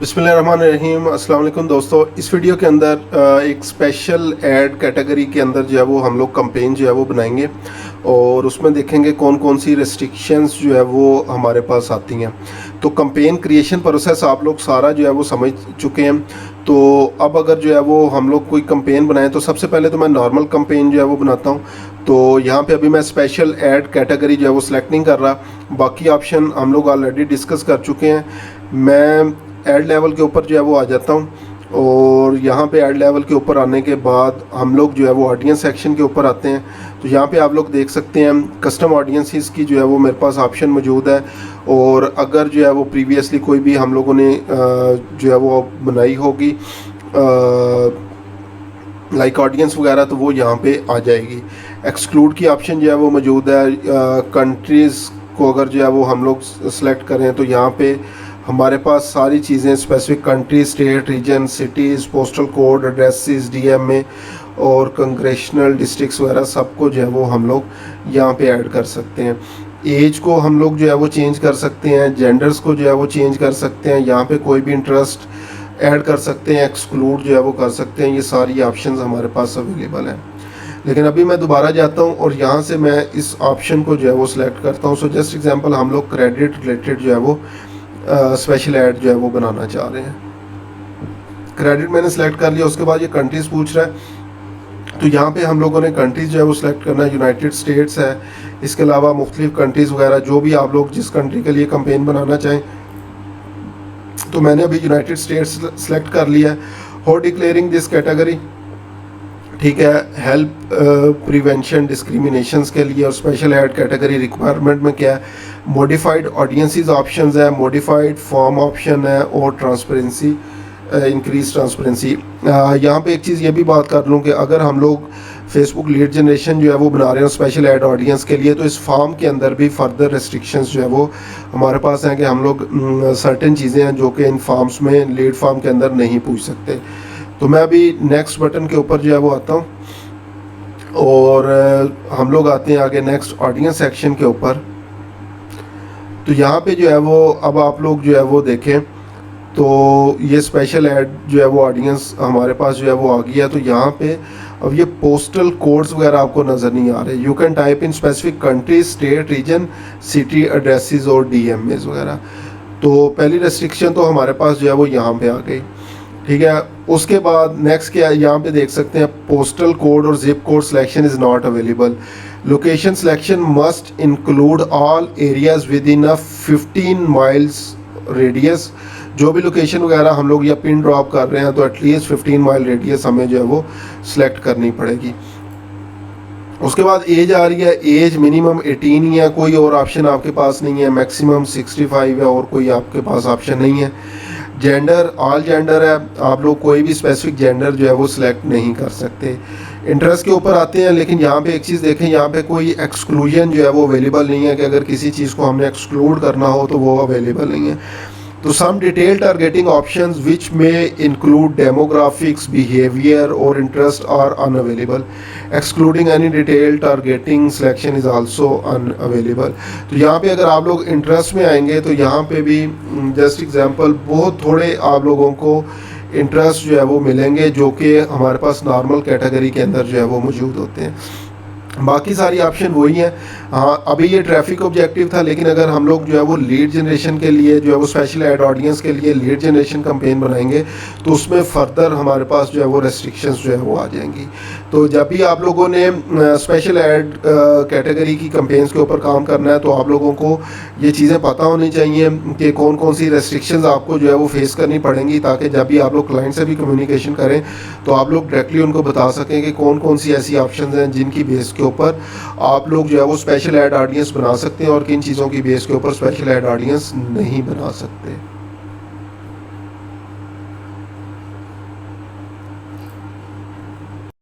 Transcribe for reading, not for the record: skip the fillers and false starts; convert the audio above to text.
बिस्मिल्लाहिर्रहमानिर्रहीम। अस्सलाम वालेकुम दोस्तों, इस वीडियो के अंदर एक स्पेशल ऐड कैटेगरी के अंदर जो है वो हम लोग कैंपेन जो है वो बनाएंगे और उसमें देखेंगे कौन कौन सी रेस्ट्रिक्शंस जो है वो हमारे पास आती हैं। तो कैंपेन क्रिएशन प्रोसेस आप लोग सारा जो है वो समझ चुके हैं। तो अब अगर जो है वो हम लोग कोई कैंपेन बनाएं तो सबसे पहले तो मैं नॉर्मल कैंपेन जो है वो बनाता हूँ। तो यहाँ पे अभी मैं स्पेशल ऐड कैटेगरी जो है वो सिलेक्ट नहीं कर रहा, बाकी ऑप्शन हम लोग ऑलरेडी डिस्कस कर चुके हैं। मैं ऐड लेवल के ऊपर जो है वो आ जाता हूँ और यहाँ पे ऐड लेवल के ऊपर आने के बाद हम लोग जो है वो ऑडियंस सेक्शन के ऊपर आते हैं। तो यहाँ पे आप लोग देख सकते हैं कस्टम ऑडियंसेस की जो है वो मेरे पास ऑप्शन मौजूद है। और अगर जो है वो प्रीवियसली कोई भी हम लोगों ने जो है वो बनाई होगी लाइक ऑडियंस वगैरह, तो वो यहाँ पे आ जाएगी। एक्सक्लूड की ऑप्शन जो है वो मौजूद है। कंट्रीज़ को अगर जो है वो हम लोग सेलेक्ट करें तो यहाँ पे हमारे पास सारी चीज़ें specific country, state, region, cities, postal code, addresses, DMA और कंग्रेशनल डिस्ट्रिक्ट्स वगैरह सबको जो है वो हम लोग यहाँ पे ऐड कर सकते हैं। एज को हम लोग जो है वो चेंज कर सकते हैं, जेंडर्स को जो है वो चेंज कर सकते हैं, यहाँ पे कोई भी इंटरेस्ट ऐड कर सकते हैं, एक्सक्लूड जो है वो कर सकते हैं। ये सारी ऑप्शंस हमारे पास अवेलेबल हैं। लेकिन अभी मैं दोबारा जाता हूँ और यहाँ से मैं इस ऑप्शन को जो है वो सिलेक्ट करता हूँ। सो जस्ट एग्जांपल हम लोग क्रेडिट रिलेटेड जो है वो स्पेशल ऐड जो है वो बनाना चाह रहे हैं। क्रेडिट मैंने सेलेक्ट कर लिया। उसके बाद ये कंट्रीज़ पूछ रहा है, तो यहाँ पे हम लोगों ने कंट्रीज़ जो है वो सिलेक्ट करना है। यूनाइटेड स्टेट्स है, इसके अलावा मुख्तलिफ कंट्रीज़ वगैरह जो भी आप लोग जिस कंट्री के लिए कैंपेन बनाना चाहें। तो मैंने अभी यूनाइटेड स्टेट्स सेलेक्ट कर लिया है। फॉर डिक्लेयरिंग दिस कैटेगरी, ठीक है, हेल्प प्रिवेंशन डिस्क्रिमिनेशंस के लिए। और स्पेशल ऐड कैटेगरी रिक्वायरमेंट में क्या है, मॉडिफाइड ऑडियंसेस ऑप्शंस है, मॉडिफाइड फॉर्म ऑप्शन है और ट्रांसपेरेंसी, इंक्रीज ट्रांसपेरेंसी। यहाँ पे एक चीज़ ये भी बात कर लूँ कि अगर हम लोग फेसबुक लीड जनरेशन जो है वो बना रहे हैं स्पेशल ऐड ऑडियंस के लिए, तो इस फॉर्म के अंदर भी फर्दर रेस्ट्रिक्शंस जो है वो हमारे पास हैं कि हम लोग सर्टेन चीज़ें हैं जो कि इन फॉर्म्स में लीड फॉर्म के अंदर नहीं पूछ सकते। तो मैं अभी नेक्स्ट बटन के ऊपर जो है वो आता हूँ और हम लोग आते हैं आगे नेक्स्ट ऑडियंस सेक्शन के ऊपर। तो यहाँ पे जो है वो अब आप लोग जो है वो देखें तो ये स्पेशल ऐड जो है वो ऑडियंस हमारे पास जो है वो आ गया। तो यहाँ पे अब ये पोस्टल कोड्स वगैरह आपको नज़र नहीं आ रहे। You can type in specific country, state, region, city addresses और डीएमएस वगैरह। तो पहली रेस्ट्रिक्शन तो हमारे पास जो है वो यहाँ पे आ गई, ठीक है। उसके बाद नेक्स्ट क्या है, यहाँ पे देख सकते हैं पोस्टल कोड और zip code selection is not available. Location selection must include all areas with in a 15 miles radius. जो भी लोकेशन वगैरह हम लोग या पिन ड्रॉप कर रहे हैं तो एटलीस्ट 15 माइल रेडियस हमें जो है वो सिलेक्ट करनी पड़ेगी। उसके बाद एज आ रही है, एज मिनिमम 18 ही है, कोई और ऑप्शन आपके पास नहीं है। मैक्सिमम 65 है और कोई आपके पास ऑप्शन नहीं है। जेंडर ऑल जेंडर है, आप लोग कोई भी स्पेसिफिक जेंडर जो है वो सिलेक्ट नहीं कर सकते। इंटरेस्ट के ऊपर आते हैं, लेकिन यहाँ पे एक चीज़ देखें, यहाँ पे कोई एक्सक्लूजन जो है वो अवेलेबल नहीं है कि अगर किसी चीज़ को हमने एक्सक्लूड करना हो तो वो अवेलेबल नहीं है। तो some detail targeting options which में इंक्लूड डेमोग्राफिक्स, बिहेवियर और interest are unavailable. Excluding any detail targeting selection is also unavailable. तो यहाँ पे अगर आप लोग इंटरेस्ट में आएंगे तो यहाँ पे भी जस्ट एग्जांपल बहुत थोड़े आप लोगों को इंटरेस्ट जो है वो मिलेंगे जो कि हमारे पास नॉर्मल कैटेगरी के अंदर जो है वो मौजूद होते हैं। बाकी सारी ऑप्शन वही हैं। हाँ, अभी ये ट्रैफिक ऑब्जेक्टिव था, लेकिन अगर हम लोग जो है वो लीड जनरेशन के लिए जो है वो स्पेशल ऐड ऑडियंस के लिए लीड जनरेशन कैंपेन बनाएंगे तो उसमें फर्दर हमारे पास जो है वो रेस्ट्रिक्शंस जो है वो आ जाएंगी। तो जब भी आप लोगों ने स्पेशल ऐड कैटेगरी की कैंपेन्स के ऊपर काम करना है तो आप लोगों को ये चीज़ें पता होनी चाहिए कि कौन कौन सी रेस्ट्रिक्शंस आपको जो है वो फेस करनी पड़ेंगी, ताकि जब भी आप लोग क्लाइंट से भी कम्युनिकेशन करें तो आप लोग डायरेक्टली उनको बता सकें कि कौन कौन सी ऐसी ऑप्शंस हैं जिनकी बेस के ऊपर आप लोग जो है वो स्पेशल ऐड ऑडियंस बना सकते हैं और किन चीज़ों की बेस के ऊपर स्पेशल ऐड ऑडियंस नहीं बना सकते।